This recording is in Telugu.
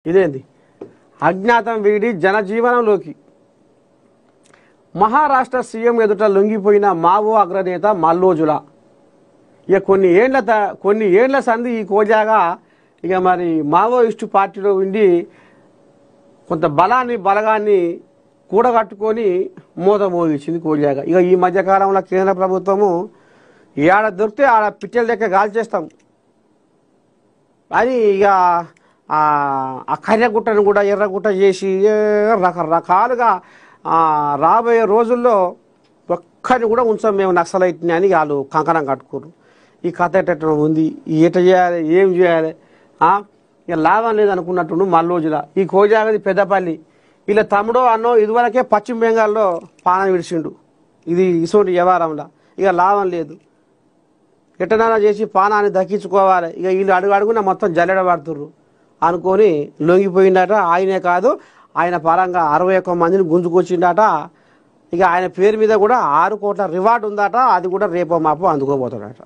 ఇదేంది అజ్ఞాతం వీడి జనజీవనంలోకి. మహారాష్ట్ర సీఎం ఎదుట లొంగిపోయిన మావో అగ్రనేత మల్లోజుల. ఇక కొన్ని ఏళ్ల సంది ఈ కోజాగా ఇక మరి మావోయిస్టు పార్టీలో ఉండి కొంత బలగాన్ని కూడగట్టుకొని మోగించింది కోజాగా. ఇక ఈ మధ్యకాలంలో కేంద్ర ప్రభుత్వము ఏడ దొరికితే ఆడ పిట్టెల దగ్గర గాల్చేస్తాం అని ఇక ఆ కర్రగుట్టను కూడా ఎర్రగుట్ట చేసి రకరకాలుగా రాబోయే రోజుల్లో ఒక్కరిని కూడా ఉంచాం మేము నక్సలైట్ని అని వాళ్ళు కంకణం కట్టుకోరు. ఈ కథ ఎట్ట ఉంది, ఎట చేయాలి, ఏం చేయాలి, ఇక లాభం లేదనుకున్నట్టు మల్లోజుల. ఈ కోజాగది పెద్దపల్లి. వీళ్ళ తమ్ముడో అన్నో ఇదివరకే పశ్చిమ బెంగాల్లో పానం విడిచిండు. ఇది ఇటువంటి వ్యవహారంలో ఇక లాభం లేదు. ఎట్టనైనా చేసి పానాన్ని దక్కించుకోవాలి. ఇక వీళ్ళు అడుగున మొత్తం జల్లెడ పడుతుర్రు అనుకొని లొంగిపోయిందట. ఆయనే కాదు, ఆయన పరంగా 61 మందిని గుంజుకొచ్చిండట. ఇక ఆయన పేరు మీద కూడా 6 కోట్ల రివార్డు ఉందట. అది కూడా రేపో మాపో అందుకోబోతాడట.